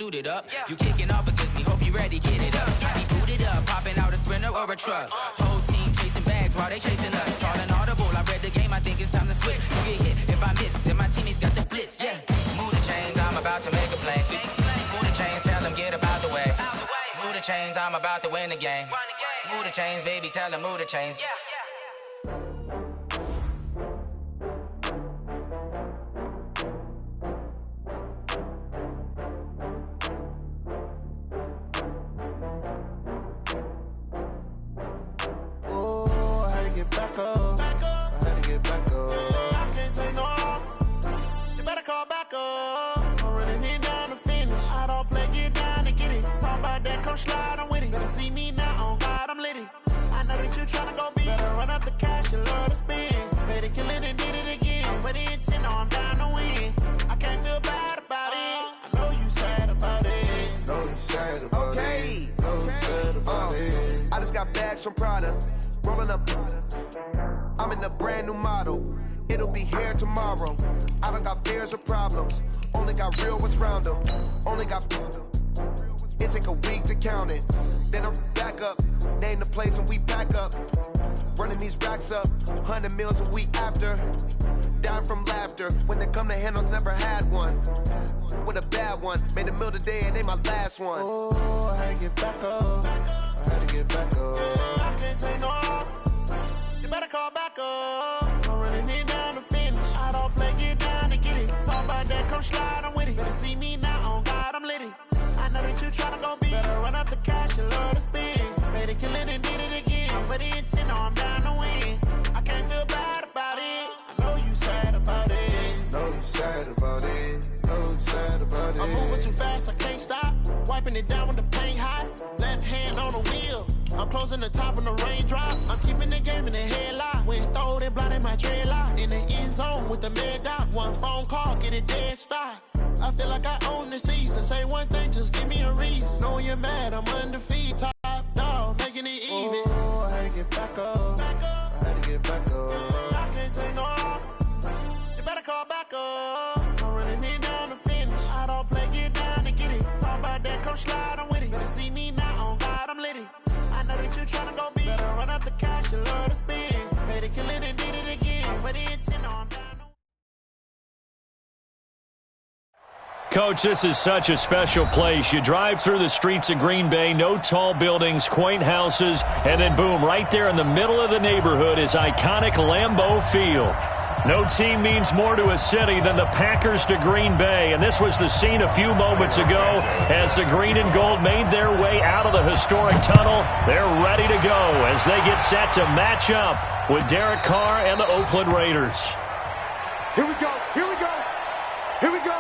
suited up. You kicking off against me, hope you ready, get it up. I be booted up, popping out a Sprinter or a truck. Whole team chasing bags while they chasing us. Calling audible, I read the game, I think it's time to switch. You get hit if I miss, then my teammates got the blitz, yeah. Move the chains, I'm about to make a play. Move the chains, tell them get about the way. Move the chains, I'm about to win the game. Move the chains, baby, tell them move the chains. Back up. I had to get back up. I can't take no loss. You better call back up. I'm running it down to finish. I don't play, get down and get it. Talk about that, come slide, I'm with it. Better see me now, on God, I'm litty. I know that you tryna go big. Better run up the cash, you love to spin. Better kill it and did it again. But the intent, no, I'm down to win. I can't feel bad about it. I know you sad about it. Know you sad about it. Know you sad about it. I just got bags from Prada. Rolling up, I'm in a brand new model. It'll be here tomorrow. I don't got fears or problems. Only got real what's round them. Only got. It take a week to count it. Then I'm back up. Name the place and we back up. Running these racks up. 100 meals a week after. Down from laughter. When they come to handles, never had one. With a bad one. Made a meal today and they my last one. Oh, I had to get back up. I had to get back up. I can't take no loss. You better call back up. I'm running it down to finish. I don't play, get down and get it. Talk about that, come slide, I'm with it. Better see me now, on God, I'm litty. I know that you tryna go big. Better run up the cash, you love to spin. Better kill it and did it again. But the intent, no, I'm down to win. I can't feel bad about it. I know you sad about it. Know you sad about it. Know you sad about it. I'm moving too fast, I can't stop. Wiping it down with the paint hot. Left hand on the wheel. I'm closing the top on the raindrop. I'm keeping the game in the headlock. When throwed and blinded my dreadlock. In the end zone with the mad dot. One phone call, get it dead stop. I feel like I own the season. Say one thing, just give me a reason. Knowing you're mad, I'm undefeated. Top dog, making it even. Oh, I had to get back up. I had to get back up. I can't take no loss. You better call back up. I'm running it down to finish. I don't play, get down and get it. Talk about that, come slide, I'm with it. Better see me now, on God, I'm litty. I know that you tryna go big. Better run up the cash, you love to spin. Better kill it and did it again. But the intent, no, I'm down. Coach, this is such a special place. You drive through the streets of Green Bay, no tall buildings, quaint houses, and then boom, right there in the middle of the neighborhood is iconic Lambeau Field. No team means more to a city than the Packers to Green Bay, and this was the scene a few moments ago as the green and gold made their way out of the historic tunnel. They're ready to go as they get set to match up with Derek Carr and the Oakland Raiders. Here we go. Here we go. Here we go.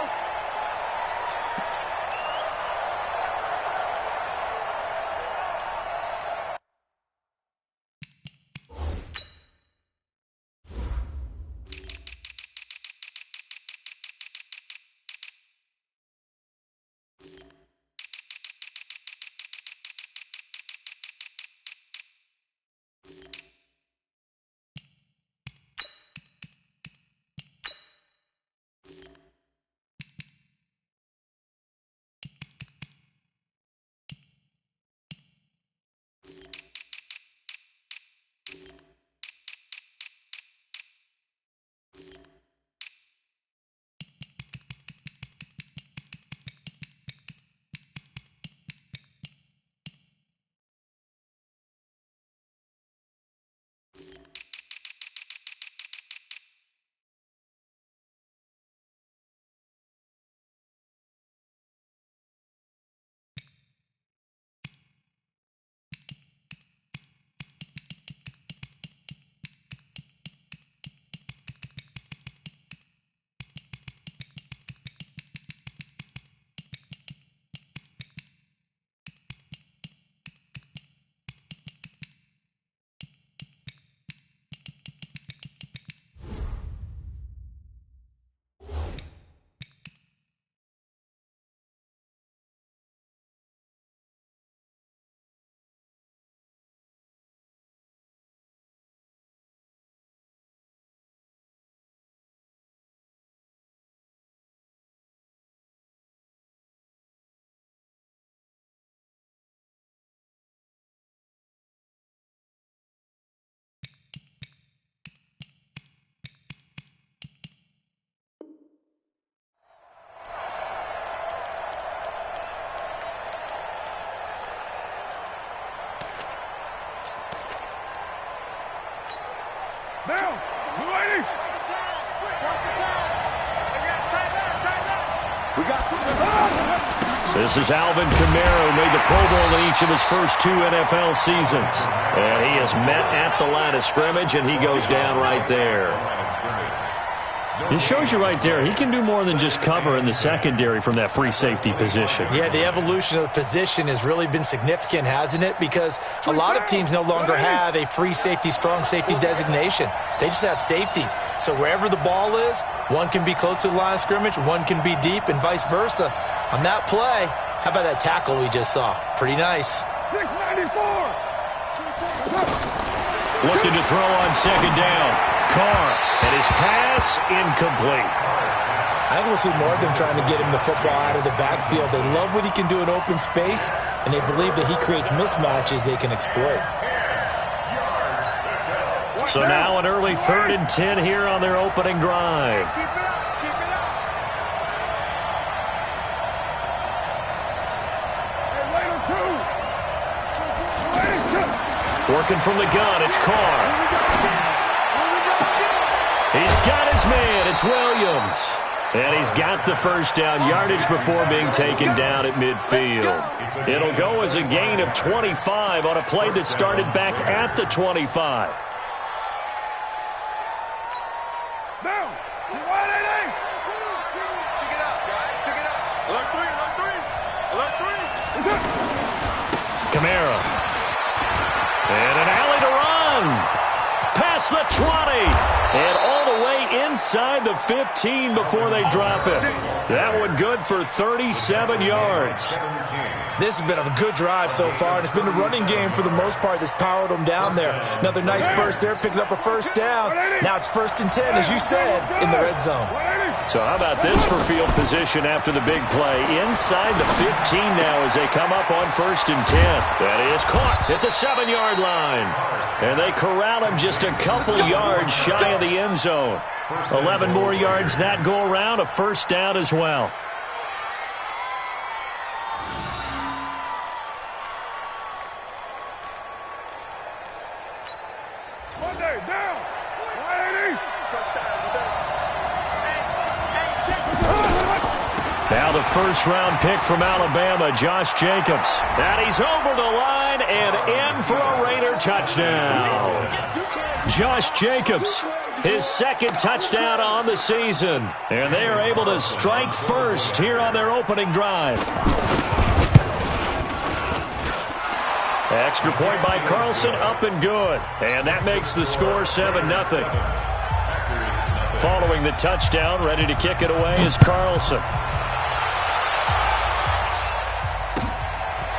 This is Alvin Kamara, who made the Pro Bowl in each of his first 2 NFL seasons. And he is met at the line of scrimmage, and he goes down right there. It shows you right there, he can do more than just cover in the secondary from that free safety position. Yeah, the evolution of the position has really been significant, hasn't it? Because a lot of teams no longer have a free safety, strong safety designation. They just have safeties. So wherever the ball is, one can be close to the line of scrimmage, one can be deep, and vice versa. On that play, how about that tackle we just saw? Pretty nice. 694. Looking to throw on second down. Carr, and his pass incomplete. I think we'll see more of them trying to get him the football out of the backfield. They love what he can do in open space, and they believe that he creates mismatches they can exploit. So now an early 3rd and 10 here on their opening drive. Keep it up. Keep it up. Hey, wait on 2. Working from the gun, it's Carr. He's got his man. It's Williams. And he's got the first down yardage before being taken down at midfield. It'll go as a gain of 25 on a play that started back at the 25. Down. Pick it up, guys. Pick it up. Alert 3. Alert 3. Alert 3. Kamara. And an alley to run. Past the 20. And all the way inside the 15 before they drop it. That one good for 37 yards. This has been a good drive so far, and it's been the running game for the most part that's powered them down there. Another nice burst there, picking up a first down. Now it's 1st and 10, as you said, in the red zone. So how about this for field position after the big play? Inside the 15 now as they come up on 1st and 10. That is caught at the 7-yard line. And they corral him just a couple yards shy of the end zone. 11 more yards that go around, a first down as well. Now the 1st-round pick from Alabama, Josh Jacobs. And he's over the line and in for a Raider touchdown. Josh Jacobs, his 2nd touchdown on the season. And they are able to strike first here on their opening drive. Extra point by Carlson, up and good. And that makes the score 7-0. Following the touchdown, ready to kick it away is Carlson.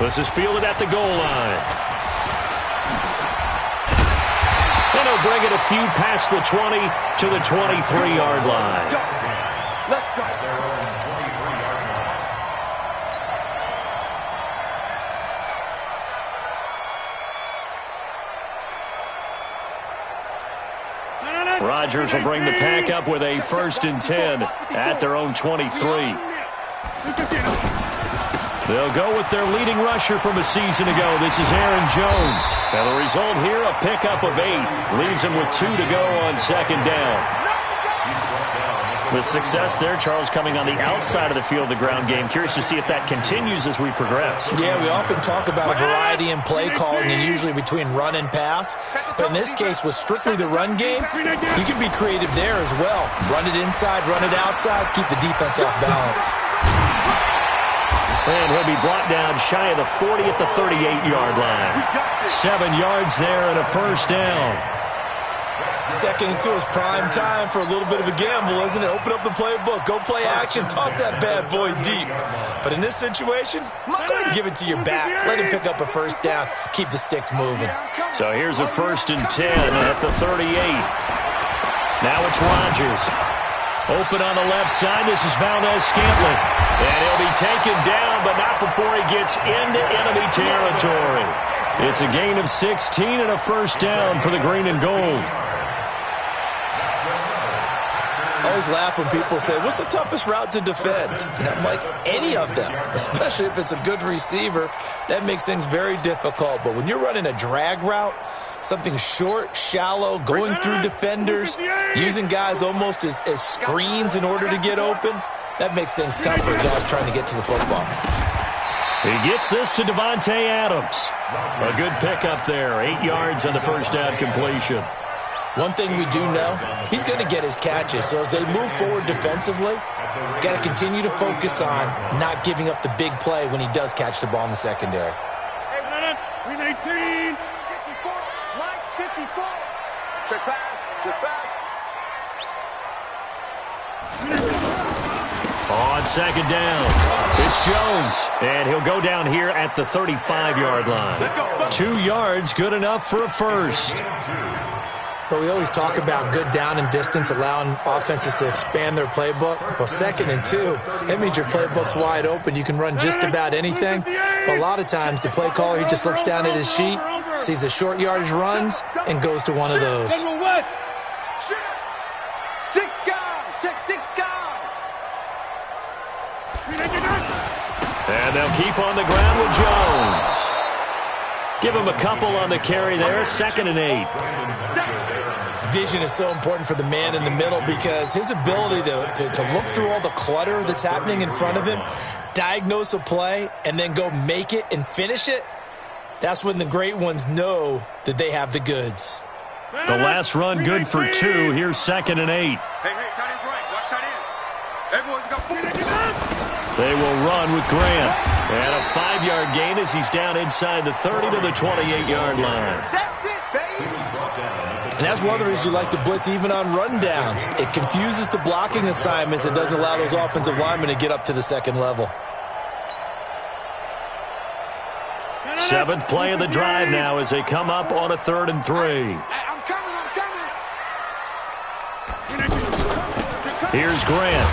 This is fielded at the goal line. And he'll bring it a few past the 20 to the 23-yard line. Let's go. Rodgers will bring the pack up with a 1st and 10 at their own 23. They'll go with their leading rusher from a season ago. This is Aaron Jones. And the result here, a pickup of 8. Leaves him with 2 to go on 2nd down. With success there, Charles, coming on the outside of the field, the ground game. Curious to see if that continues as we progress. Yeah, we often talk about variety in play calling and usually between run and pass. But in this case, with strictly the run game, you can be creative there as well. Run it inside, run it outside, keep the defense off balance. And he'll be brought down shy of the 40 at the 38-yard line. 7 yards there and a first down. 2nd and 2 is prime time for a little bit of a gamble, isn't it? Open up the playbook, go play action, toss that bad boy deep. But in this situation, go ahead and give it to your back. Let him pick up a first down, keep the sticks moving. So here's a 1st and 10 at the 38. Now it's Rodgers. Open on the left side. This is Valdez-Scantling. And he'll be taken down, but not before he gets into enemy territory. It's a gain of 16 and a first down for the green and gold. I always laugh when people say, what's the toughest route to defend? And I'm like, any of them, especially if it's a good receiver. That makes things very difficult. But when you're running a drag route, Something short, shallow, going through defenders, using guys almost as screens in order to get open. That makes things tough for guys trying to get to the football. He gets this to Devontae Adams. A good pickup there. 8 yards on the first down completion. One thing we do know, he's going to get his catches. So as they move forward defensively, got to continue to focus on not giving up the big play when he does catch the ball in the secondary. 319. 54. Mike, 54. Check pass. Check pass. On second down, it's Jones, and he'll go down here at the 35-yard line. 2 yards, good enough for a first. But we always talk about good down and distance, allowing offenses to expand their playbook. Well, 2nd and 2, that means your playbook's wide open. You can run just about anything. But a lot of times, the play caller, he just looks down at his sheet, sees the short yardage runs, and goes to one of those. And they'll keep on the ground with Jones. Give him a couple on the carry there, 2nd and 8. Vision is so important for the man in the middle because his ability to look through all the clutter that's happening in front of him, diagnose a play, and then go make it and finish it, that's when the great ones know that they have the goods. The last run good for 2. Here's 2nd and 8. Hey, tight end's right. Watch tight end. Everyone's got 4. They will run with Grant. And a 5-yard gain as he's down inside the 30 to the 28-yard line. That's it, baby. And that's one of the reasons you like to blitz even on rundowns. It confuses the blocking assignments. It doesn't allow those offensive linemen to get up to the second level. 7th play of the drive now as they come up on a 3rd and 3. I'm coming. Here's Grant.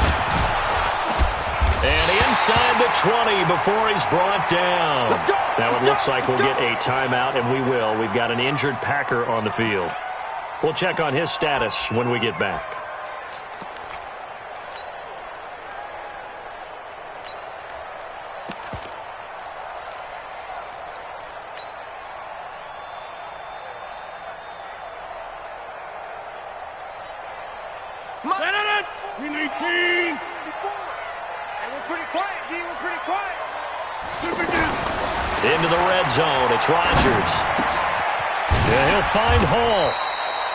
And inside the 20 before he's brought down. Now it looks like we'll get a timeout, and we will. We've got an injured Packer on the field. We'll check on his status when we get back. Into the red zone, it's Rodgers. Yeah, he'll find Hall.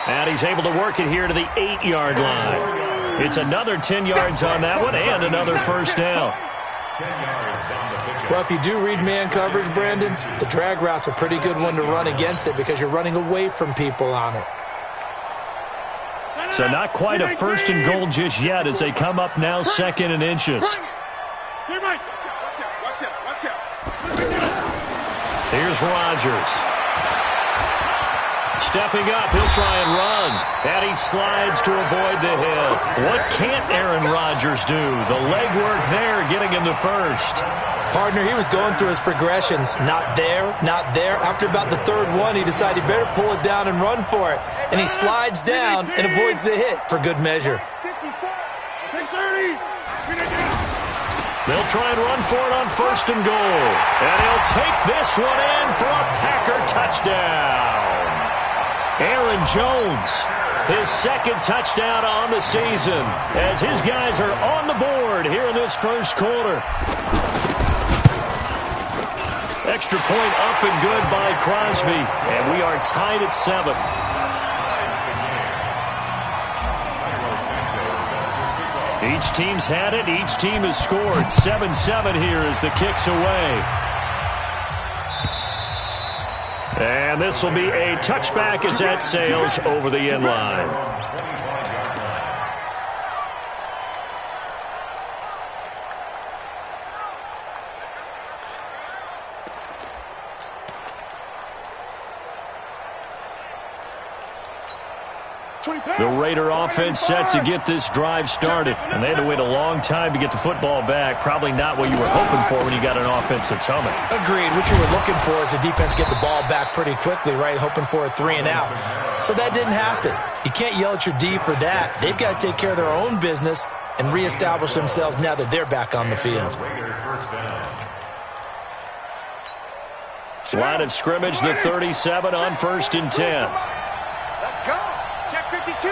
And he's able to work it here to the 8-yard line. It's another 10 yards on that one and another first down. Well, if you do read man coverage, Brandon, the drag route's a pretty good one to run against it because you're running away from people on it. So not quite a 1st and goal just yet as they come up now 2nd and inches. Here's Rodgers. Stepping up, he'll try and run. And he slides to avoid the hit. What can't Aaron Rodgers do? The legwork there getting him the first. Partner, he was going through his progressions. Not there, not there. After about the 3rd one, he decided he better pull it down and run for it. And he slides down and avoids the hit for good measure. They'll try and run for it on 1st and goal. And he'll take this one in for a Packer touchdown. Aaron Jones, his 2nd touchdown on the season as his guys are on the board here in this first quarter. Extra point up and good by Crosby. And we are tied at 7. Each team's had it. Each team has scored. 7-7 here as the kick's away. And this will be a touchback as that sails over the end line. The Raider offense set to get this drive started. And they had to wait a long time to get the football back. Probably not what you were hoping for when you got an offense that's humming. Agreed. What you were looking for is the defense get the ball back pretty quickly, right? Hoping for a 3 and out. So that didn't happen. You can't yell at your D for that. They've got to take care of their own business and reestablish themselves now that they're back on the field. Line of scrimmage, the 37 on 1st and 10. Let's go. Check 52.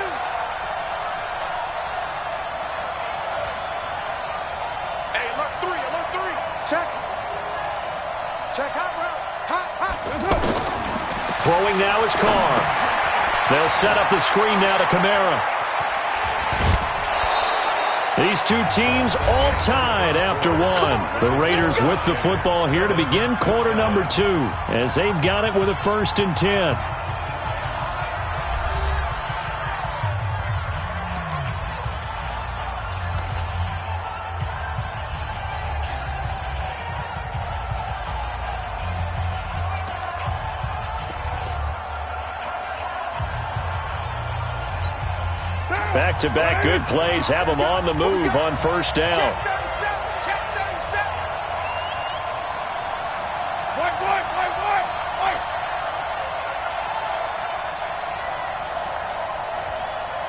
Hey, alert 3, alert 3. Check. Check hot route. Hot. Throwing now is Carr. They'll set up the screen now to Kamara. These two teams all tied after one. The Raiders with the football here to begin quarter number 2 as they've got it with a 1st and 10. Back-to-back good plays have them on the move on 1st down. Check 37. White.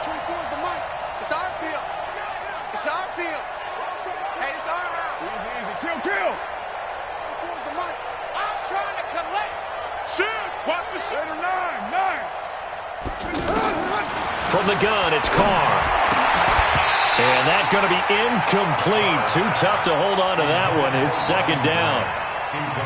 24 is the mic. It's our field. It's our field. Hey, it's our round. Easy. Kill. 24 is the mic. I'm trying to collect. Shit. Watch the shit. 9. From the gun, it's Carr. And that's going to be incomplete. Too tough to hold on to that one. It's 2nd down.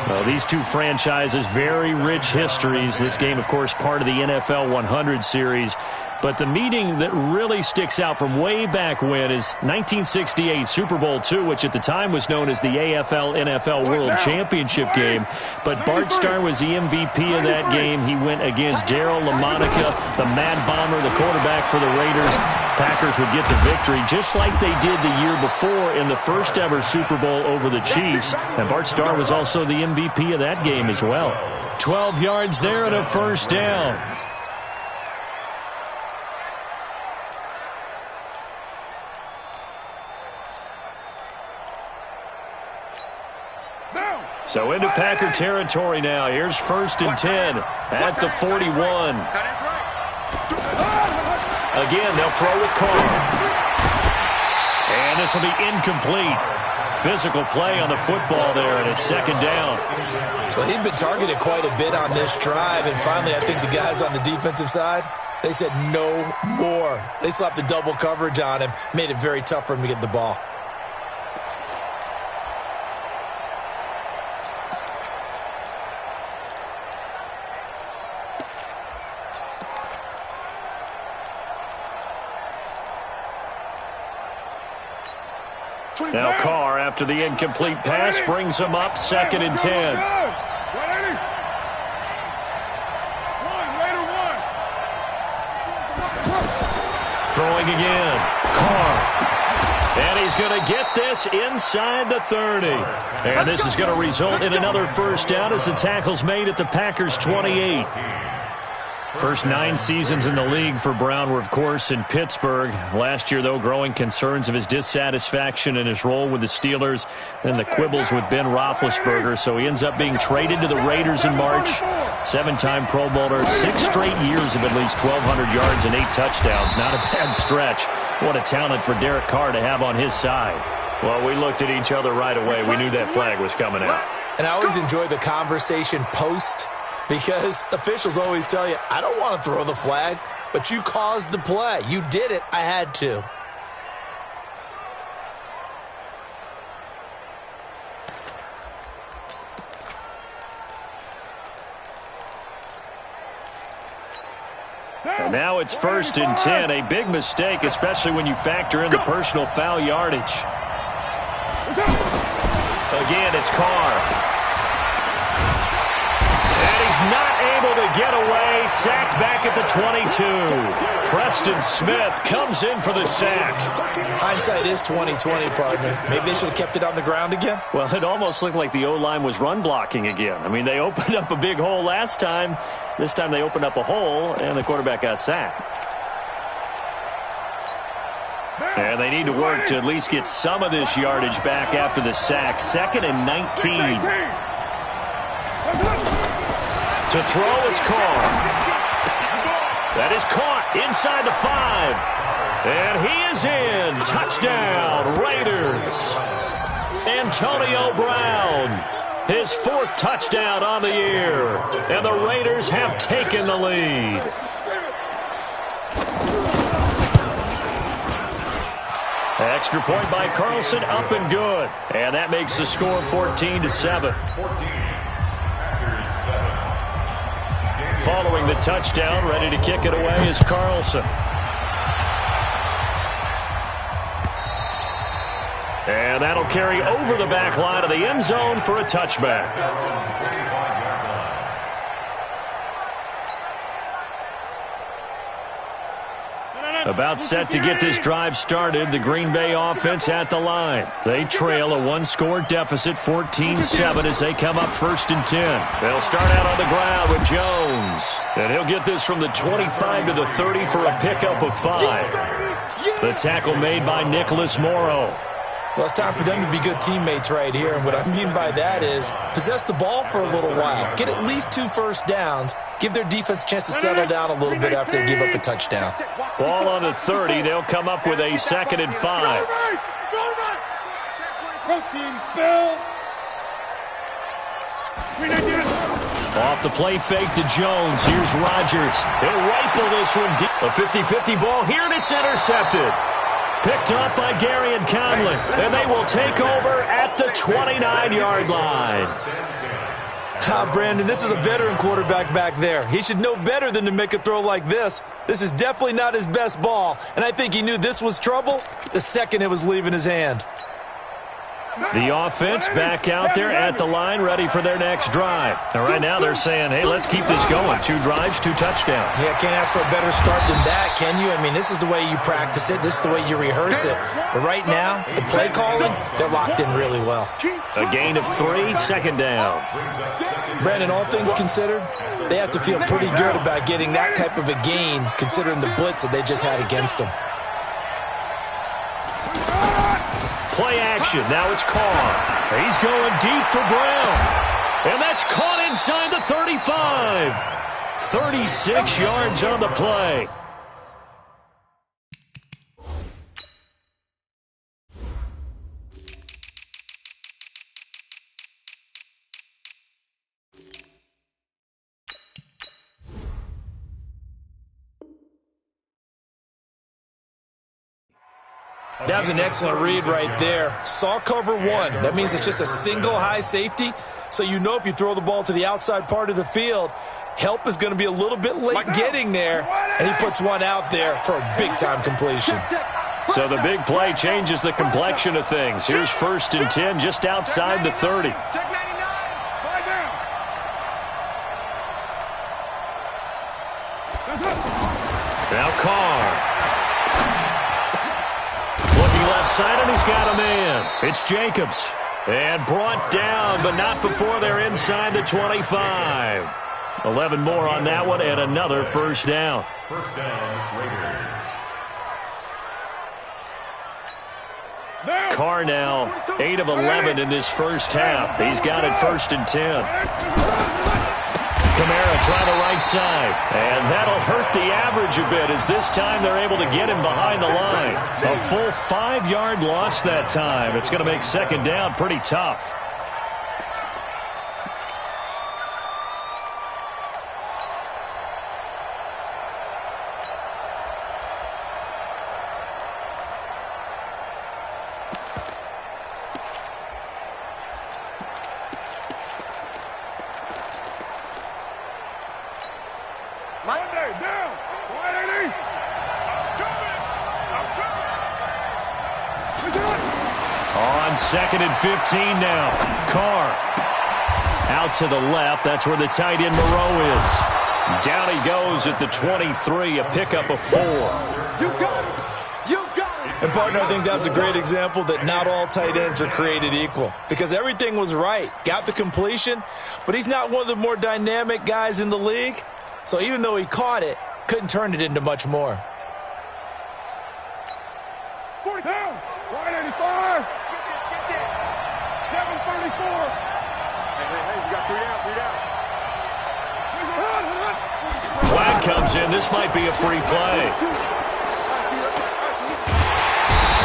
Well, these two franchises, very rich histories. This game, of course, part of the NFL 100 series. But the meeting that really sticks out from way back when is 1968 Super Bowl II, which at the time was known as the AFL-NFL World Championship game. But Bart Starr was the MVP of that game. He went against Darryl LaMonica, the Mad Bomber, the quarterback for the Raiders. Packers would get the victory just like they did the year before in the first ever Super Bowl over the Chiefs. And Bart Starr was also the MVP of that game as well. 12 yards there and a 1st down. So into Packer territory now. Here's 1st and 10 at the 41. Again, they'll throw with Carr. And this will be incomplete. Physical play on the football there, and it's 2nd down. Well, he'd been targeted quite a bit on this drive, and finally I think the guys on the defensive side, they said no more. They slapped the double coverage on him, made it very tough for him to get the ball. Now Carr, after the incomplete pass, brings him up 2nd and 10. Throwing again. Carr. And he's going to get this inside the 30. And this is going to result in another 1st down as the tackle's made at the Packers' 28. First 9 seasons in the league for Brown were, of course, in Pittsburgh. Last year, though, growing concerns of his dissatisfaction in his role with the Steelers and the quibbles with Ben Roethlisberger. So he ends up being traded to the Raiders in March. 7-time Pro Bowler, 6 straight years of at least 1,200 yards and 8 touchdowns. Not a bad stretch. What a talent for Derek Carr to have on his side. Well, we looked at each other right away. We knew that flag was coming out. And I always enjoy the conversation post, because officials always tell you, I don't want to throw the flag, but you caused the play. You did it. I had to. And now it's 1st and 10. A big mistake, especially when you factor in the personal foul yardage. Again, it's Carr. Not able to get away. Sacked back at the 22. Preston Smith comes in for the sack. Hindsight is 20/20, partner. Maybe they should have kept it on the ground again. Well, it almost looked like the O-line was run blocking again. I mean, they opened up a big hole last time. This time they opened up a hole, and the quarterback got sacked. And they need to work to at least get some of this yardage back after the sack. 2nd and 19. To throw, it's Carr. That is caught inside the 5. And he is in. Touchdown, Raiders. Antonio Brown. His 4th touchdown on the year. And the Raiders have taken the lead. Extra point by Carlson, up and good. And that makes the score 14-7. Following the touchdown, ready to kick it away is Carlson. And that'll carry over the back line of the end zone for a touchback. About set to get this drive started, the Green Bay offense at the line. They trail a 1-score deficit, 14-7, as they come up 1st and 10. They'll start out on the ground with Jones. And he'll get this from the 25 to the 30 for a pickup of 5. The tackle made by Nicholas Morrow. Well, it's time for them to be good teammates right here. And what I mean by that is possess the ball for a little while. Get at least 2 first downs. Give their defense a chance to settle down a little bit after they give up a touchdown. Ball on the 30. They'll come up with a 2nd and 5. Protein spill. Off the play fake to Jones. Here's Rodgers. He'll rifle this one deep. A 50-50 ball here, and it's intercepted. Picked up by Gary and Conley. And they will take over at the 29-yard line. Brandon, this is a veteran quarterback back there. He should know better than to make a throw like this. This is definitely not his best ball, and I think he knew this was trouble the second it was leaving his hand. The offense back out there at the line, ready for their next drive. And right now they're saying, hey, let's keep this going. 2 drives, 2 touchdowns. Yeah, can't ask for a better start than that, can you? I mean, this is the way you practice it. This is the way you rehearse it. But right now, the play calling, they're locked in really well. A gain of 3, 2nd down. Brandon, all things considered, they have to feel pretty good about getting that type of a gain, considering the blitz that they just had against them. Play action. Now it's Carr. He's going deep for Brown. And that's caught inside the 35. 36 yards on the play. That was an excellent read right there. Saw cover 1. That means it's just a single high safety. So you know if you throw the ball to the outside part of the field, help is going to be a little bit late getting there. And he puts one out there for a big-time completion. So the big play changes the complexion of things. Here's 1st and 10 just outside the 30. Now Carr. Looking left side, and he's got a man. It's Jacobs. And brought down, but not before they're inside the 25. 11 more on that one, and another 1st down. First down, Raiders. Carr now 8 of 11 in this first half. He's got it 1st and 10. Kamara try the right side, and that'll hurt the average a bit as this time they're able to get him behind the line. A full 5-yard loss that time. It's going to make 2nd down pretty tough. Monday, down. 180. On 2nd and 15 now. Carr out to the left. That's where the tight end Moreau is. Down he goes at the 23, a pickup of 4. You got it. You got it. And, partner, I think that's a great example that not all tight ends are created equal. Because everything was right. Got the completion, but he's not one of the more dynamic guys in the league. So even though he caught it, couldn't turn it into much more. 40 down. 185. 734. Hey, we got 3 out, 3 down. Flag comes in. This might be a free play.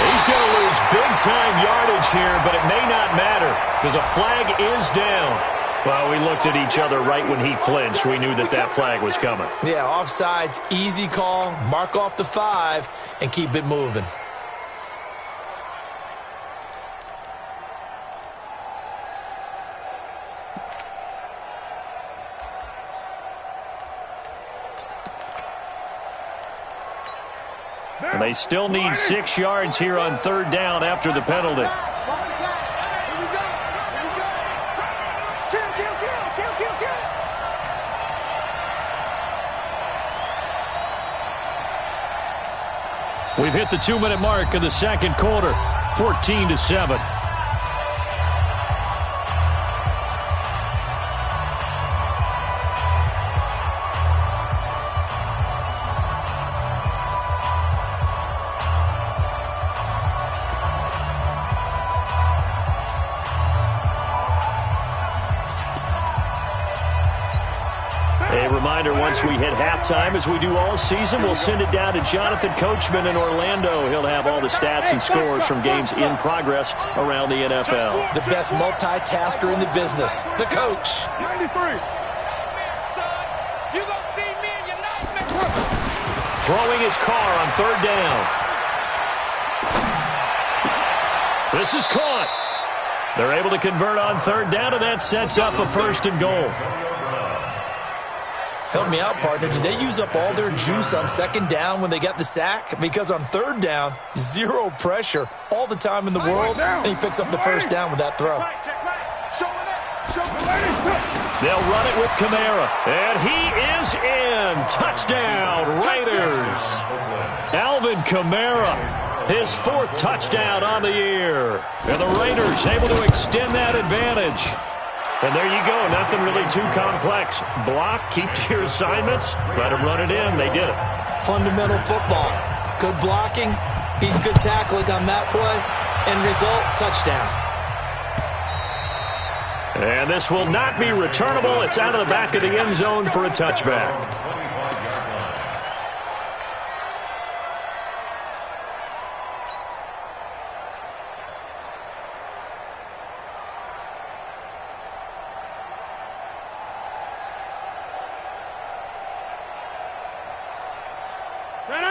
He's going to to lose big-time yardage here, but it may not matter because a flag is down. Well, we looked at each other right when he flinched. We knew that that flag was coming. Yeah, offsides, easy call, mark off the 5, and keep it moving. And they still need 6 yards here on 3rd down after the penalty. We've hit the 2-minute mark of the second quarter, 14-7. A reminder, once we hit halftime, as we do all season, we'll send it down to Jonathan Coachman in Orlando. He'll have all the stats and scores from games in progress around the NFL. The best multitasker in the business, the coach. 93. Throwing his car on 3rd down. This is caught. They're able to convert on 3rd down, and that sets up a 1st and goal. Help me out, partner. Did they use up all their juice on 2nd down when they got the sack? Because on 3rd down, 0 pressure, all the time in the world, and he picks up the 1st down with that throw. They'll run it with Kamara, and he is in. Touchdown, Raiders. Alvin Kamara, his 4th touchdown on the year. And the Raiders able to extend that advantage. And there you go, nothing really too complex. Block, keep to your assignments, let them run it in. They did it. Fundamental football. Good blocking, beats good tackling on that play. End result, touchdown. And this will not be returnable. It's out of the back of the end zone for a touchback.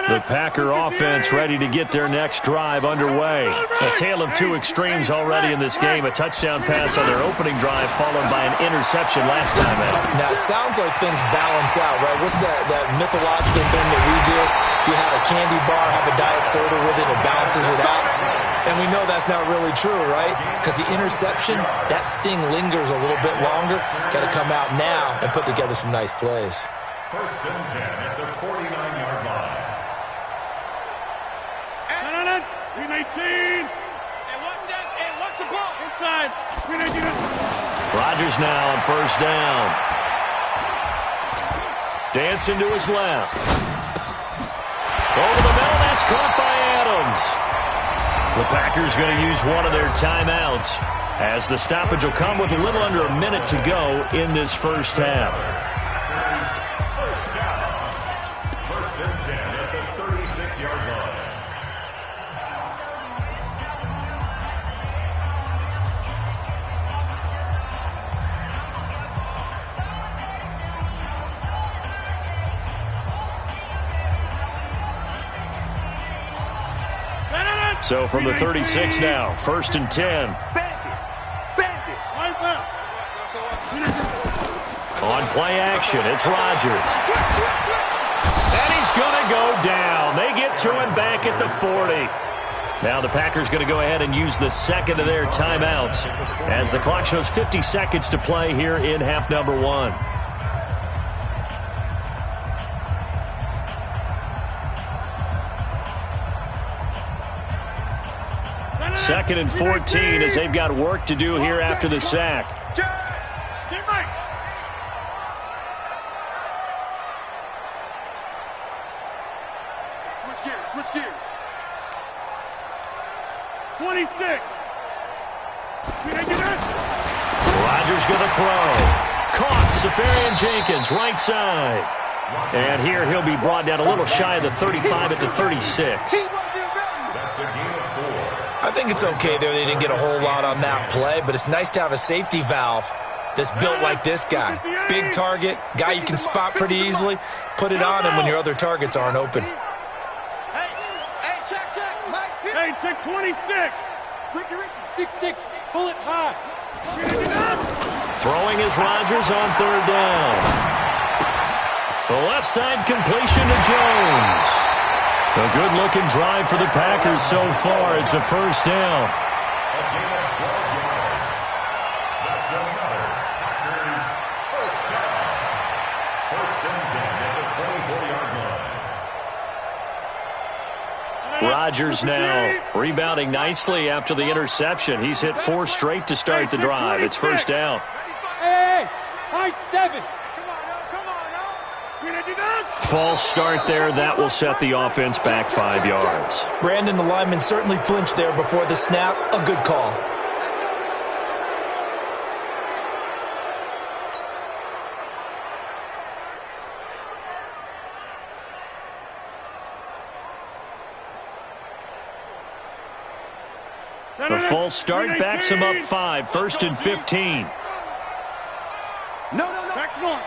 The Packer offense ready to get their next drive underway. A tale of 2 extremes already in this game. A touchdown pass on their opening drive followed by an interception last time out. Now, it sounds like things balance out, right? What's that mythological thing that we do? If you have a candy bar, have a diet soda with it, it balances it out. And we know that's not really true, right? Because the interception, that sting lingers a little bit longer. Got to come out now and put together some nice plays. 1st and 10 at the 49-yard line. 319. And what's the ball? Inside. 319. Rodgers now on 1st down. Dancing to his left. Over the middle, that's caught by Adams. The Packers going to use one of their timeouts as the stoppage will come with a little under a minute to go in this 1st half. 1st and 10 at the 36-yard line. So from the 36 now, 1st and 10. On play action, it's Rodgers. And he's going to go down. They get to him back at the 40. Now the Packers going to go ahead and use the 2nd of their timeouts as the clock shows 50 seconds to play here in half number 1. 2nd and 14 as they've got work to do here after the sack. Switch gears. 26. Rodgers going to throw. Caught. Safarian Jenkins, right side. And here he'll be brought down a little shy of the 35 at the 36. That's a gain of 4. I think it's okay there. They didn't get a whole lot on that play, but it's nice to have a safety valve that's built like this guy. Big target, guy you can spot pretty easily. Put it on him when your other targets aren't open. Hey, check, Mike. Hey, check 26. Ricky, 6'6", bullet high. Throwing is Rodgers on third down. The left side completion to Jones. A good-looking drive for the Packers so far. It's a first down. Rodgers now rebounding nicely after the interception. He's hit 4 straight to start the drive. It's first down. Hey, high 7. False start there. That will set the offense back 5 yards. Brandon, the lineman certainly flinched there before the snap. A good call. The false start backs him up 5. First and 15. No. Back one.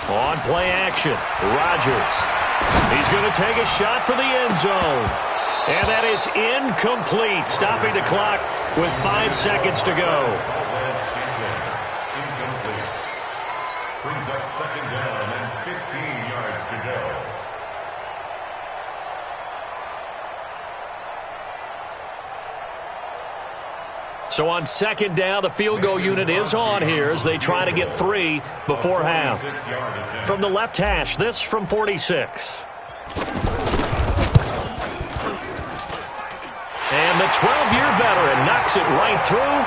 On play action, Rodgers. He's going to take a shot for the end zone. And that is incomplete, stopping the clock with 5 seconds to go. Incomplete. Brings up second down and 15 yards to go. So on second down, the field goal unit is on here as they try to get 3 before half. From the left hash, this from 46. And the 12-year veteran knocks it right through.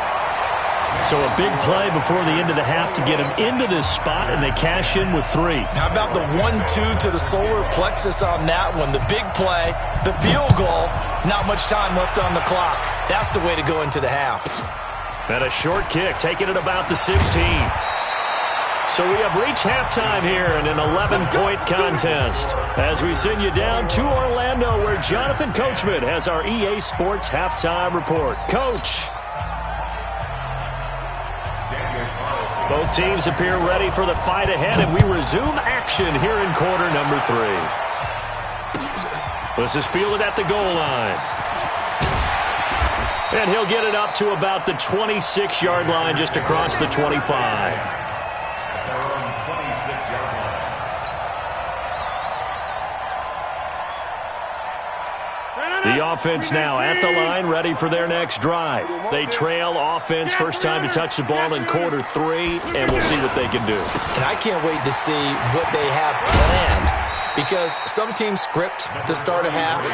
So a big play before the end of the half to get him into this spot, and they cash in with 3. How about the 1-2 to the solar plexus on that one? The big play, the field goal, not much time left on the clock. That's the way to go into the half. And a short kick, taking it about the 16. So we have reached halftime here in an 11-point contest as we send you down to Orlando where Jonathan Coachman has our EA Sports Halftime Report. Coach. Both teams appear ready for the fight ahead, and we resume action here in quarter number 3. This is fielded at the goal line. And he'll get it up to about the 26-yard line just across the 25. The offense now at the line, ready for their next drive. They trail offense, first time to touch the ball in quarter 3, and we'll see what they can do. And I can't wait to see what they have planned, because some teams script to start a half.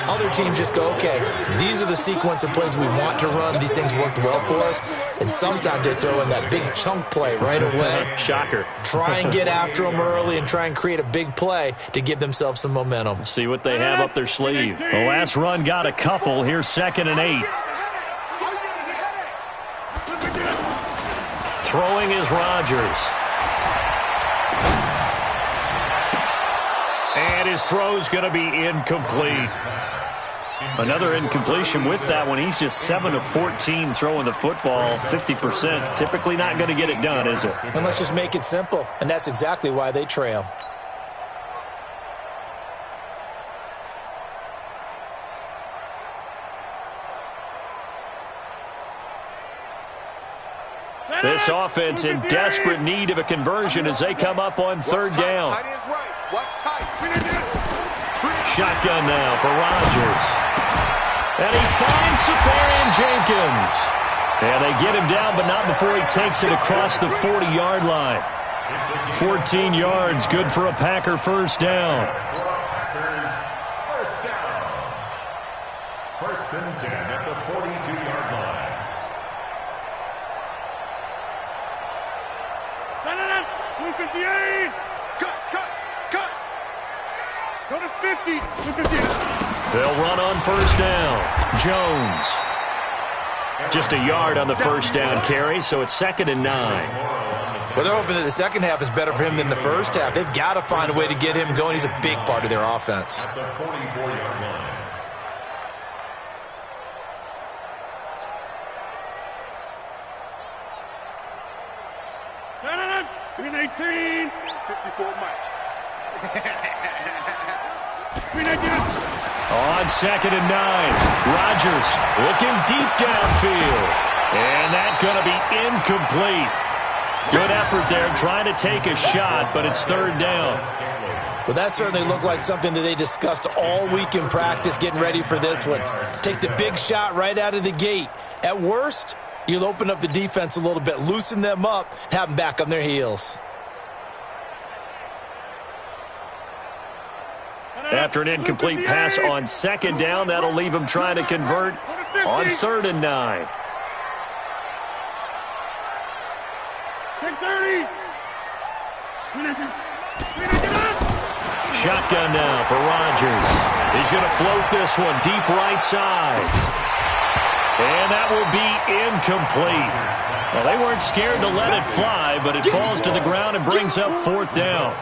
Other teams just go, okay, these are the sequence of plays we want to run. These things worked well for us. And sometimes they throw in that big chunk play right away. Shocker. Try and get after them early and try and create a big play to give themselves some momentum. See what they have up their sleeve. The last run got a couple. Here's 2nd and 8. Throwing is Rodgers. And his throw's going to be incomplete. Another incompletion with that one. He's just 7 of 14 throwing the football, 50%. Typically not going to get it done, is it? And let's just make it simple. And that's exactly why they trail. This offense in desperate need of a conversion as they come up on 3rd down. Shotgun now for Rodgers. And he finds Safarian Jenkins. And they get him down, but not before he takes it across the 40-yard line. 14 yards, good for a Packer first down. First and 10 at the 42-yard line. Cut. Go to 50. They'll run on first down. Jones. Just a yard on the first down carry, so it's 2nd and 9. Well, they're hoping that the second half is better for him than the first half. They've got to find a way to get him going. He's a big part of their offense. At the 44-yard line. Green 18. 54 Mike. Green 18. On 2nd and 9, Rodgers looking deep downfield. And that's going to be incomplete. Good effort there trying to take a shot, but it's 3rd down. Well, that certainly looked like something that they discussed all week in practice getting ready for this one. Take the big shot right out of the gate. At worst, you'll open up the defense a little bit, loosen them up, and have them back on their heels. After an incomplete pass on 2nd down, that'll leave him trying to convert on 3rd and 9. 30. Shotgun now for Rodgers. He's going to float this one deep right side. And that will be incomplete. Well, they weren't scared to let it fly, but it falls to the ground and brings up 4th down.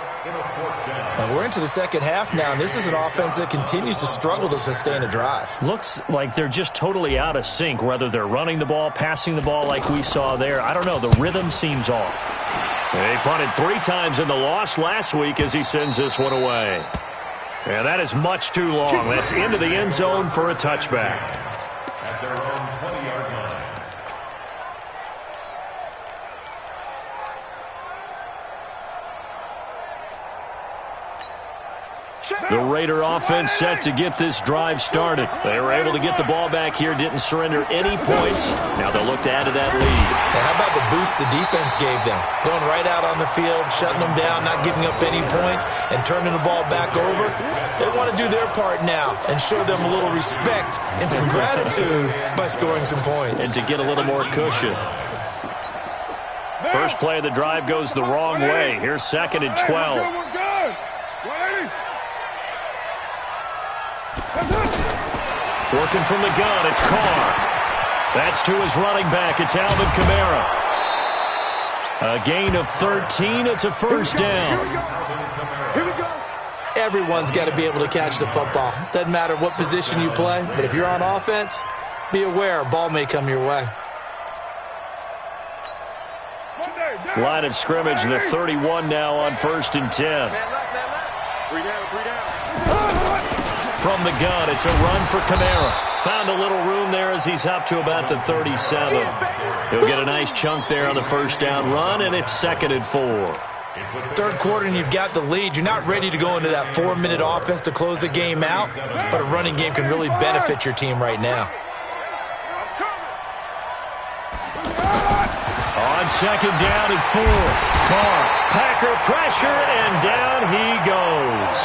And we're into the second half now, and this is an offense that continues to struggle to sustain a drive. Looks like they're just totally out of sync, whether they're running the ball, passing the ball like we saw there. I don't know. The rhythm seems off. They punted 3 times in the loss last week as he sends this one away. And that is much too long. That's into the end zone for a touchback. At their own 20-yard line. The Raider offense set to get this drive started. They were able to get the ball back here, didn't surrender any points. Now they'll look to add to that lead. Now, how about the boost the defense gave them? Going right out on the field, shutting them down, not giving up any points, and turning the ball back over. They want to do their part now and show them a little respect and some gratitude by scoring some points. And to get a little more cushion. First play of the drive goes the wrong way. Here's 2nd and 12. Working from the gun, it's Carr. That's to his running back. It's Alvin Kamara. A gain of 13. It's a 1st down. Everyone's got to be able to catch the football. Doesn't matter what position you play, but if you're on offense, be aware a ball may come your way. Line of scrimmage, the 31 now on 1st and 10. Three down. From the gun, it's a run for Kamara. Found a little room there as he's up to about the 37. He'll get a nice chunk there on the 1st down run, and it's 2nd and 4. Third quarter and you've got the lead. You're not ready to go into that 4-minute offense to close the game out, but a running game can really benefit your team right now. On 2nd down and 4. Carr, Packer pressure, and down he goes.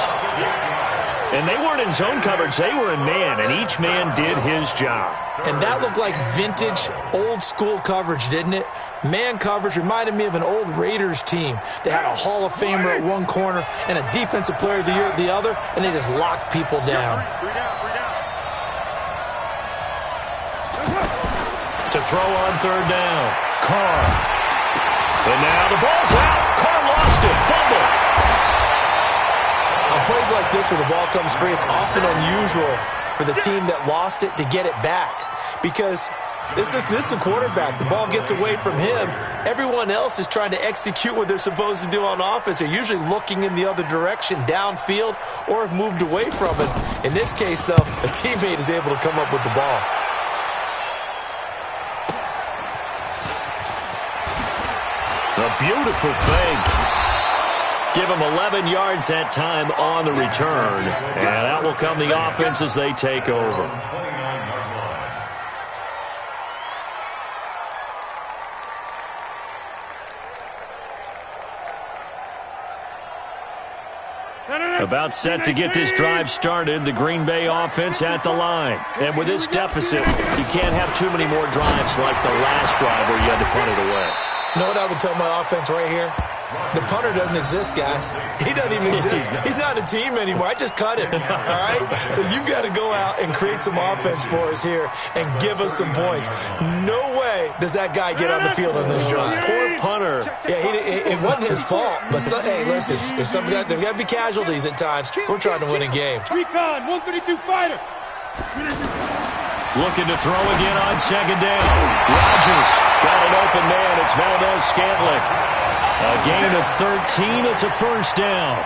And they weren't in zone coverage. They were in man, and each man did his job. And that looked like vintage, old-school coverage, didn't it? Man coverage reminded me of an old Raiders team. They had a Hall of Famer at one corner and a Defensive Player of the Year at the other, and they just locked people down. To throw on 3rd down, Carr. And now the ball's out. Carr lost it. Fumble. On plays like this where the ball comes free, it's often unusual for the team that lost it to get it back. Because this is the quarterback. The ball gets away from him. Everyone else is trying to execute what they're supposed to do on offense. They're usually looking in the other direction, downfield, or have moved away from it. In this case, though, a teammate is able to come up with the ball. A beautiful fake. Give them 11 yards that time on the return. And that will come the offense as they take over. About set to get this drive started, the Green Bay offense at the line. And with this deficit, you can't have too many more drives like the last drive where you had to punt it away. You know what I would tell my offense right here? The punter doesn't exist, guys. He doesn't even exist. He's not a team anymore. I just cut him, all right? So you've got to go out and create some offense for us here and give us some points. No way does that guy get on the field on this drive. Poor punter. Yeah, his fault. But, hey, listen, there's got to be casualties at times. We're trying to win a game. Recon, 132 fighter. Looking to throw again on second down. Rodgers got an open man. It's Valdez-Scantling. A gain of 13. It's a first down.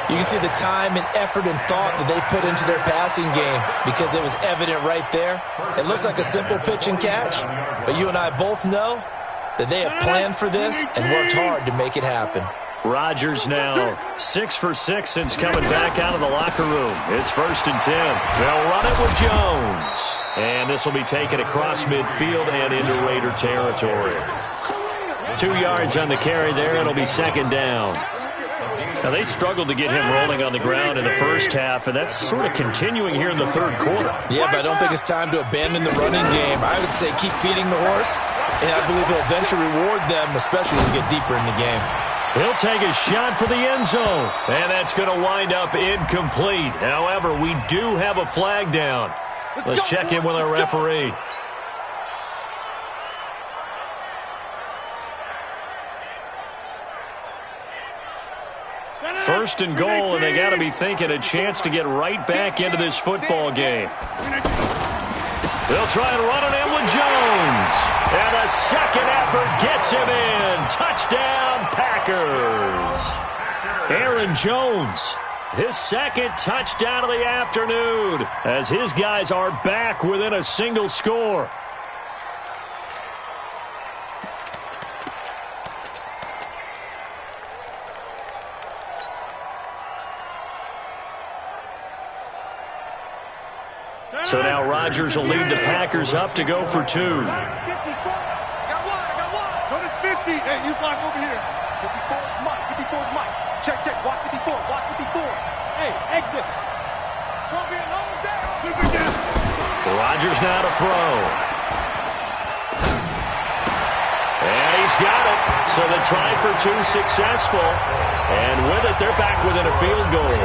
You can see the time and effort and thought that they put into their passing game because it was evident right there. It looks like a simple pitch and catch, but you and I both know that they have planned for this and worked hard to make it happen. Rodgers now 6 for 6 since coming back out of the locker room. It's 1st and 10. They'll run it with Jones. And this will be taken across midfield and into Raider territory. 2 yards on the carry there. It'll be 2nd down. Now, they struggled to get him rolling on the ground in the first half, and that's sort of continuing here in the third quarter. Yeah, but I don't think it's time to abandon the running game. I would say keep feeding the horse, and I believe he'll eventually reward them, especially as we get deeper in the game. He'll take a shot for the end zone, and that's going to wind up incomplete. However, we do have a flag down. Let's check in with our referee. First and goal, and they got to be thinking a chance to get right back into this football game. They'll try and run it in with Jones. And a second effort gets him in. Touchdown, Packers. Aaron Jones, his second touchdown of the afternoon, as his guys are back within a single score. So now Rodgers will lead the Packers up to go for 2. I got one. Go to 50. Hey, you block over here. 54 is Mike. 54 is Mike. Check. Watch 54. Watch 54. Hey, exit. Gonna be a long day. Rodgers now to throw. And he's got it. So the try for 2 successful. And with it, they're back within a field goal.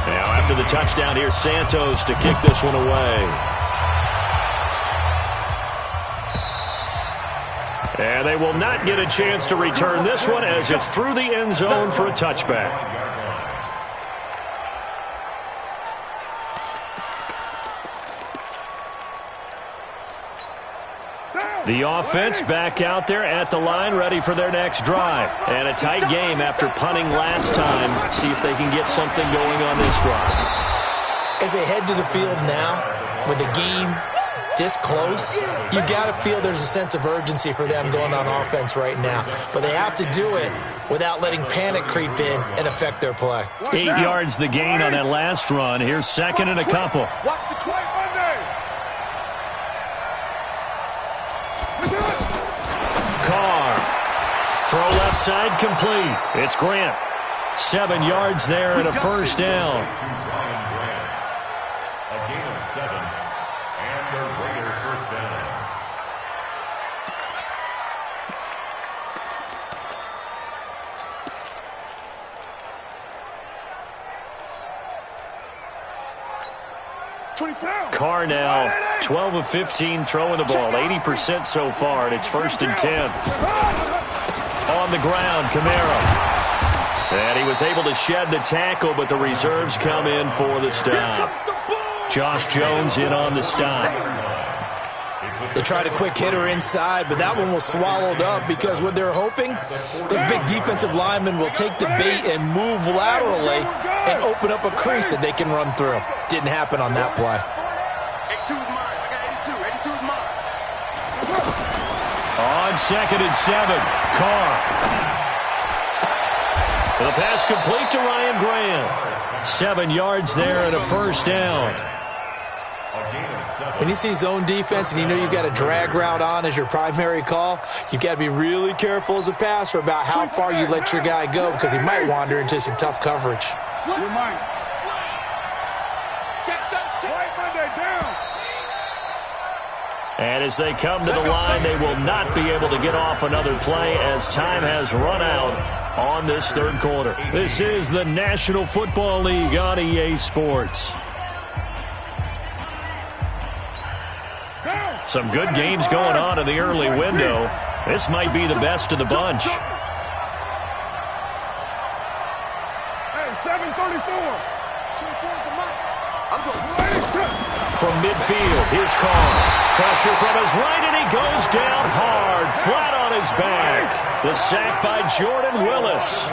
Now, after the touchdown, here's Santos to kick this one away. And they will not get a chance to return this one as it's through the end zone for a touchback. The offense back out there at the line, ready for their next drive. And a tight game after punting last time. See if they can get something going on this drive. As they head to the field now, with the game this close, you got to feel there's a sense of urgency for them going on offense right now. But they have to do it without letting panic creep in and affect their play. 8 yards the gain on that last run. Here's 2nd and a couple. Watch the 20 Monday. Carr. Throw left side complete. It's Grant. 7 yards there and a first down. A gain of 7. And the Raider first down. Carr now 12 of 15 throwing the ball, 80% so far, and it's 1st and 10. On the ground, Kamara. And he was able to shed the tackle, but the reserves come in for the stop. Josh Jones in on the stop. They tried a quick hitter inside, but that one was swallowed up because what they're hoping, those big defensive linemen will take the bait and move laterally and open up a crease that they can run through. Didn't happen on that play. 82 is mine. I got 82. 82 is mine. On 2nd and 7, Carr. The pass complete to Ryan Grant. 7 yards there and a first down. When you see zone defense and you know you've got a drag route on as your primary call, you've got to be really careful as a passer about how far you let your guy go because he might wander into some tough coverage. You're mine. And as they come to the line, they will not be able to get off another play as time has run out on this third quarter. This is the National Football League on EA Sports. Some good games going on in the early window. This might be the best of the bunch. Hey, 734. From midfield, here's Carr. Pressure from his right, and he goes down hard, flat on his back. The sack by Jordan Willis.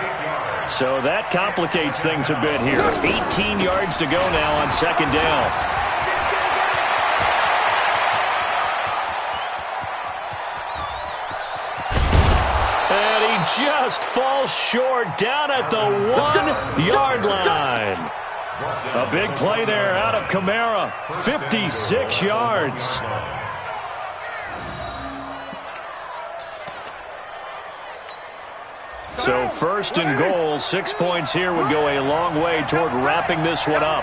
So that complicates things a bit here. 18 yards to go now on second down. And he just falls short down at the 1-yard line. A big play there out of Kamara. 56 yards. So first and goal, 6 points here would go a long way toward wrapping this one up.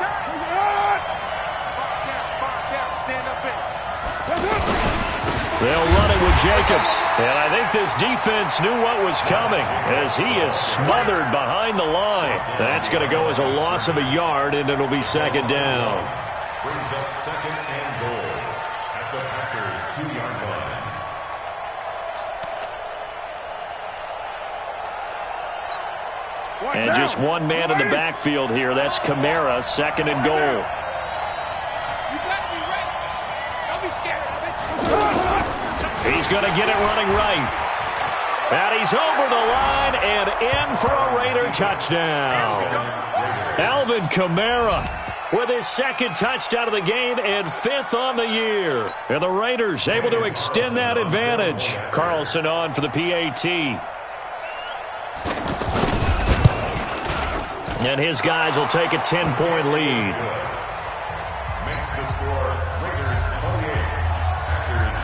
They'll run it with Jacobs. And I think this defense knew what was coming as he is smothered behind the line. That's going to go as a loss of a yard, and it'll be second down. Brings up second and goal at the Packers' 2-yard line. And just one man in the backfield here. That's Kamara, second and goal. You got to be ready. Don't be scared of it. He's going to get it running right. And he's over the line and in for a Raider touchdown. Alvin Kamara with his second touchdown of the game and 5th on the year. And the Raiders able to extend that advantage. Carlson on for the PAT. And his guys will take a 10-point lead. Makes the score Raiders 28, Packers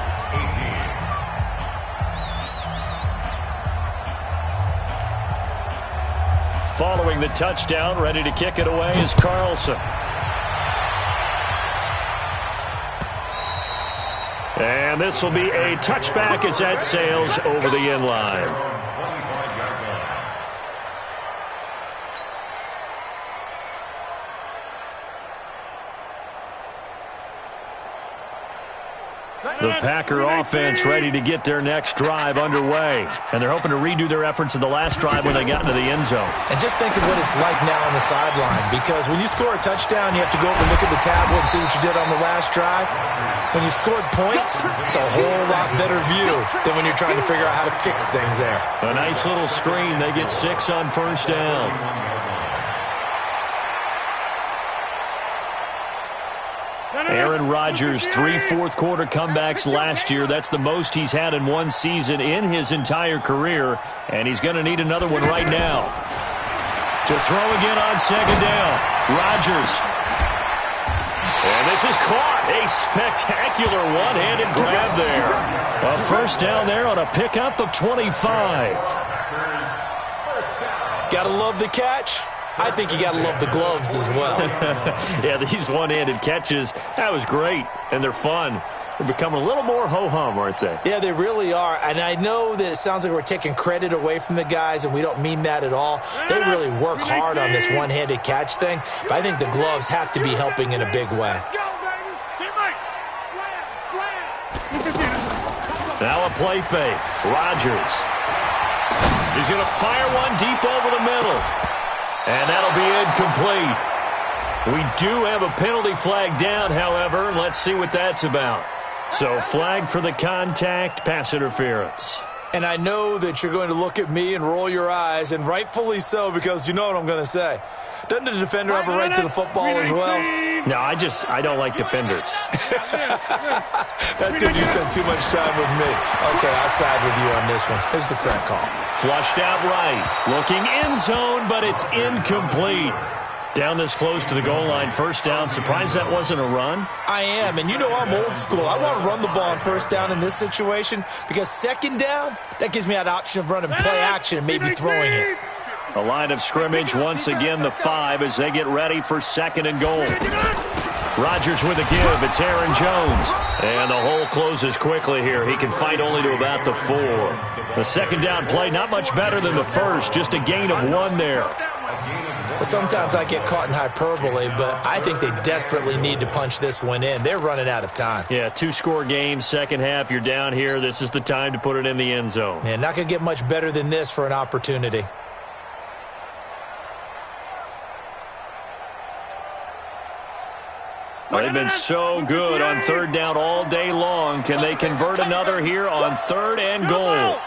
18. Following the touchdown, ready to kick it away is Carlson. And this will be a touchback as that sails over the end line. The Packer offense ready to get their next drive underway. And they're hoping to redo their efforts in the last drive when they got into the end zone. And just think of what it's like now on the sideline, because when you score a touchdown, you have to go over and look at the tablet and see what you did on the last drive. When you scored points, it's a whole lot better view than when you're trying to figure out how to fix things there. A nice little screen. They get 6 on first down. Aaron Rodgers, 3 fourth-quarter comebacks last year. That's the most he's had in one season in his entire career, and he's going to need another one right now. To throw again on second down, Rodgers. And this is caught. A spectacular one-handed grab there. A first down there on a pickup of 25. Gotta love the catch. I think you got to love the gloves as well. Yeah, these one-handed catches, that was great, and they're fun. They're becoming a little more ho-hum, aren't they? Yeah, they really are, and I know that it sounds like we're taking credit away from the guys, and we don't mean that at all. They really work hard on this one-handed catch thing, but I think the gloves have to be helping in a big way. Now a play fake. Rodgers. He's going to fire one deep over the middle. And that'll be incomplete. We do have a penalty flag down, however. Let's see what that's about. So flag for the contact, pass interference. And I know that you're going to look at me and roll your eyes, and rightfully so, because you know what I'm going to say. Doesn't the defender have a right to the football as well? No, I don't like defenders. That's because you spend too much time with me. Okay, I'll side with you on this one. Here's the correct call. Flushed out right. Looking end zone, but it's incomplete. Down this close to the goal line, first down. Surprised that wasn't a run? I am, and you know I'm old school. I want to run the ball on first down in this situation because second down, that gives me that option of running play action and maybe throwing it. A line of scrimmage, once again the 5 as they get ready for second and goal. Rodgers with a give. It's Aaron Jones. And the hole closes quickly here. He can fight only to about the 4. The second down play, not much better than the first. Just a gain of 1 there. Well, sometimes I get caught in hyperbole, but I think they desperately need to punch this one in. They're running out of time. Yeah, 2-score game, second half, you're down here. This is the time to put it in the end zone. Yeah, not going to get much better than this for an opportunity. They've been so good on third down all day long. Can they convert another here on third and goal?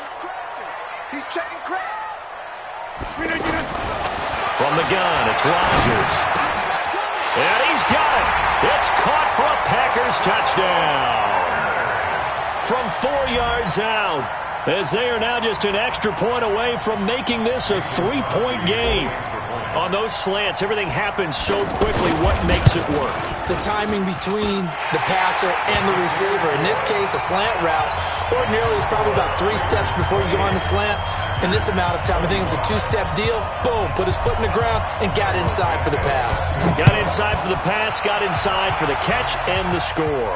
He's checking credit. From the gun, it's Rodgers. And he's got it. It's caught for a Packers touchdown. From 4 yards out, as they are now just an extra point away from making this a 3-point game. On those slants, everything happens so quickly. What makes it work? The timing between the passer and the receiver. In this case, a slant route ordinarily is probably about 3 steps before you go on the slant. In this amount of time, I think it's a 2-step deal. Boom, put his foot in the ground and got inside for the pass. Got inside for the pass, got inside for the catch and the score.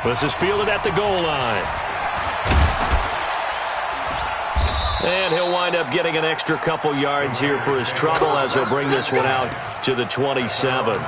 This is fielded at the goal line. And he'll wind up getting an extra couple yards here for his trouble as he'll bring this one out to the 27.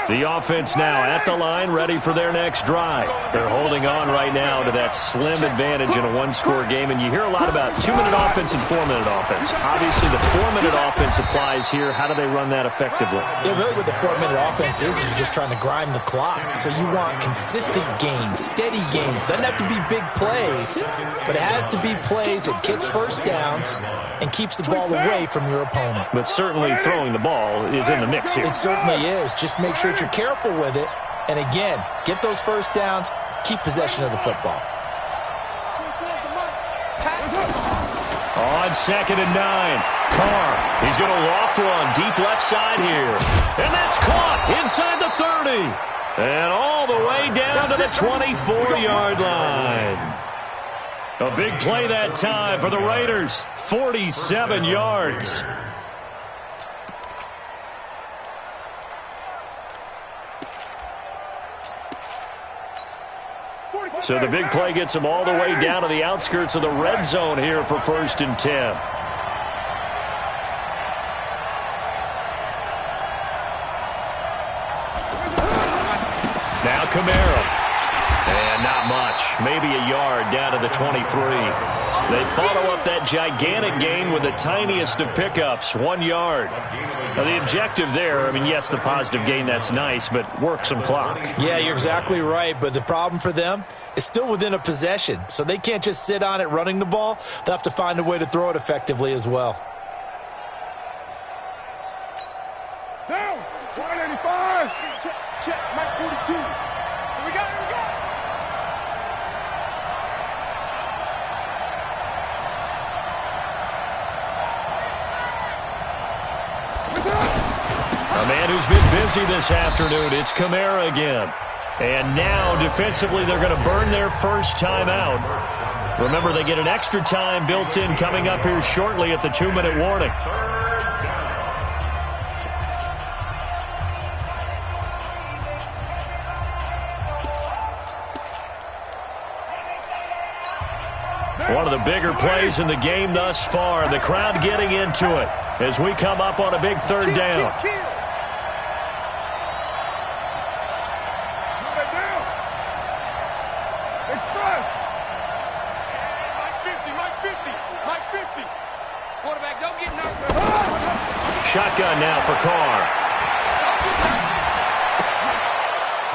The offense now at the line, ready for their next drive. They're holding on right now to that slim advantage in a 1-score game, and you hear a lot about 2-minute offense and 4-minute offense. Obviously, the 4-minute offense applies here. How do they run that effectively? Yeah, really what the 4-minute offense is you're just trying to grind the clock. So you want consistent gains, steady gains. Doesn't have to be big plays, but it has to be plays that gets first downs and keeps the ball away from your opponent. But certainly throwing the ball is in the mix here. It certainly is. Just make sure you're careful with it. And again, get those first downs, keep possession of the football. On 2nd and 9, Carr. He's going to loft one deep left side here. And that's caught inside the 30. And all the way down to the 24-yard line. A big play that time for the Raiders. 47 yards. So the big play gets them all the way down to the outskirts of the red zone here for 1st and 10. Now Camaro. And not much. Maybe a yard down to the 23. They follow up that gigantic gain with the tiniest of pickups, 1 yard. Now, the objective there, I mean, yes, the positive gain, that's nice, but work some clock. Yeah, you're exactly right, but the problem for them is still within a possession, so they can't just sit on it running the ball. They'll have to find a way to throw it effectively as well. Down, 185. Check, Mike 42. Here we go. A man who's been busy this afternoon, it's Kamara again. And now, defensively, they're going to burn their first time out. Remember, they get an extra time built in coming up here shortly at the 2-minute warning. One of the bigger plays in the game thus far. The crowd getting into it as we come up on a big 3rd down. Shotgun now for Carr.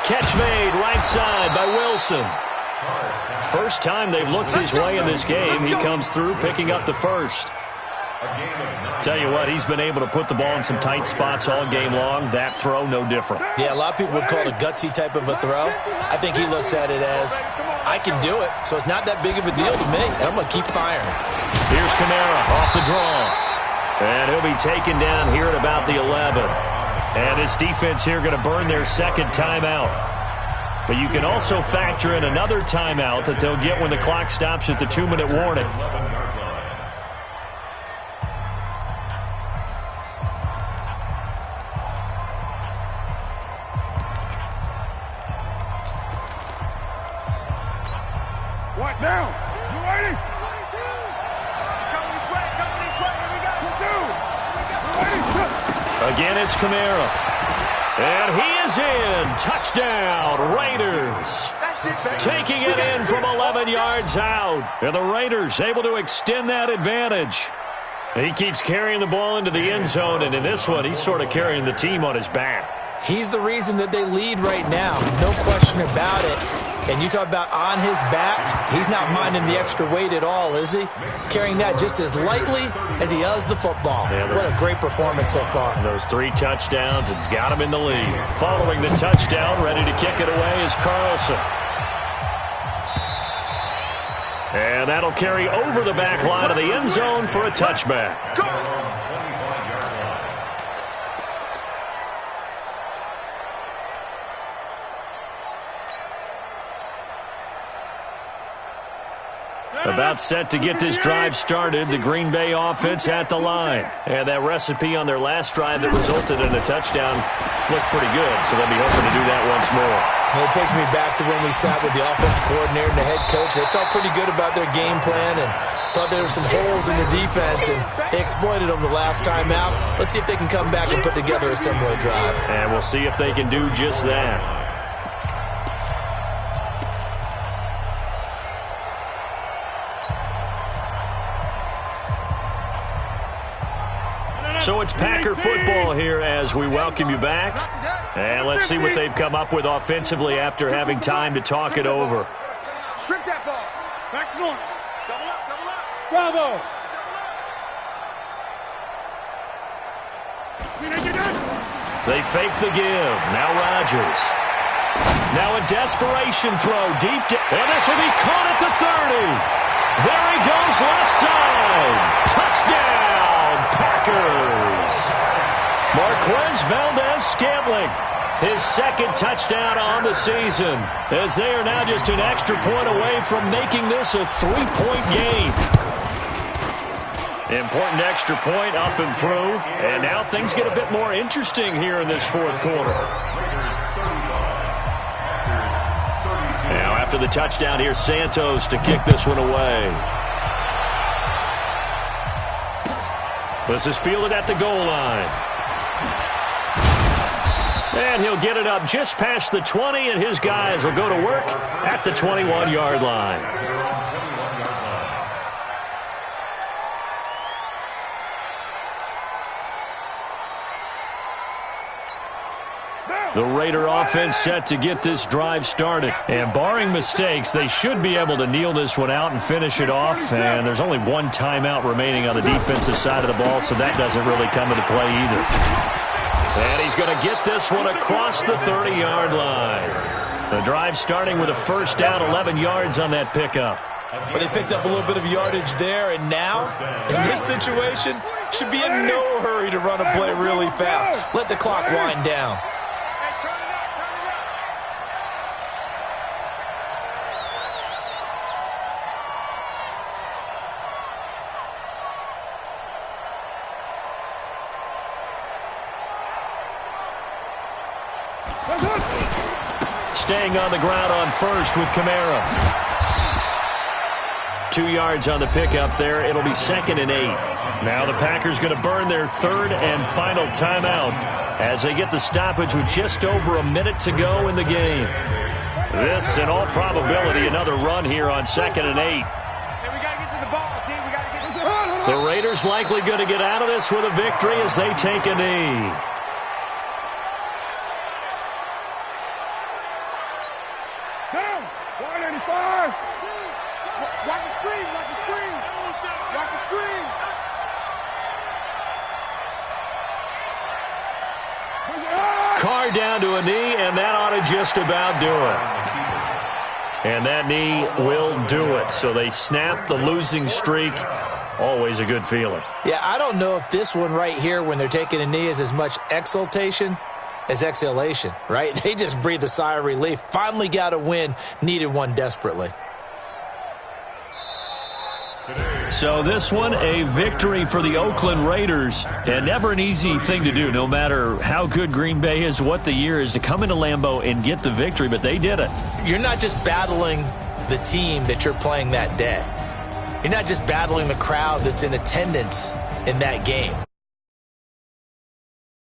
Catch made right side by Wilson. First time they've looked his way in this game. He comes through picking up the first. Tell you what, he's been able to put the ball in some tight spots all game long. That throw, no different. Yeah, a lot of people would call it a gutsy type of a throw. I think he looks at it as, I can do it, so it's not that big of a deal to me. I'm going to keep firing. Here's Kamara off the draw. And he'll be taken down here at about the 11. And this defense here going to burn their second timeout. But you can also factor in another timeout that they'll get when the clock stops at the 2-minute warning. What now? You ready? Coming this way. Here we go. Again, it's Kamara. And he is in. Touchdown, Raiders. Taking it in from 11 yards out. And the Raiders able to extend that advantage. He keeps carrying the ball into the end zone, and in this one, he's sort of carrying the team on his back. He's the reason that they lead right now. No question about it. And you talk about on his back, he's not minding the extra weight at all, is he? Carrying that just as lightly as he does the football. Yeah, what a great performance so far. Those 3 touchdowns, it's got him in the lead. Following the touchdown, ready to kick it away is Carlson. And that'll carry over the back line of the end zone for a touchback. About set to get this drive started, the Green Bay offense at the line. And that recipe on their last drive that resulted in a touchdown looked pretty good, so they'll be hoping to do that once more. And it takes me back to when we sat with the offensive coordinator and the head coach. They felt pretty good about their game plan and thought there were some holes in the defense, and they exploited them the last time out. Let's see if they can come back and put together a similar drive. And we'll see if they can do just that. So it's Packer football here as we welcome you back. And let's see what they've come up with offensively after having time to talk it over. Strip that ball. Back north. Double up, double up. Bravo. They fake the give. Now Rodgers. Now a desperation throw deep. And this will be caught at the 30. There he goes left side. Touchdown, Packers. Marquez Valdez-Scantling, his second touchdown on the season, as they are now just an extra point away from making this a 3-point game. Important extra point up and through, and now things get a bit more interesting here in this fourth quarter. Now after the touchdown, here's Santos to kick this one away. This is fielded at the goal line. And he'll get it up just past the 20, and his guys will go to work at the 21-yard line. The Raider offense set to get this drive started. And barring mistakes, they should be able to kneel this one out and finish it off. And there's only one timeout remaining on the defensive side of the ball, so that doesn't really come into play either. And he's going to get this one across the 30-yard line. The drive starting with a first down, 11 yards on that pickup. But they picked up a little bit of yardage there, and now, in this situation, should be in no hurry to run a play really fast. Let the clock wind down. Staying on the ground on first with Kamara. 2 yards on the pickup there. It'll be 2nd and 8. Now the Packers going to burn their third and final timeout as they get the stoppage with just over a minute to go in the game. This, in all probability, another run here on 2nd and 8. Hey, we got to get to the ball, team. We got to get to the The Raiders likely going to get out of this with a victory as they take a knee. Down. 185. Watch the screen. Watch the screen. Watch the screen. Carr down to a knee, and that ought to just about do it. And that knee will do it. So they snap the losing streak. Always a good feeling. Yeah, I don't know if this one right here, when they're taking a knee, is as much exultation as exhalation, right? They just breathe a sigh of relief. Finally got a win. Needed one desperately. So this one, a victory for the Oakland Raiders. And never an easy thing to do, no matter how good Green Bay is, what the year is, to come into Lambeau and get the victory. But they did it. You're not just battling the team that you're playing that day. You're not just battling the crowd that's in attendance in that game.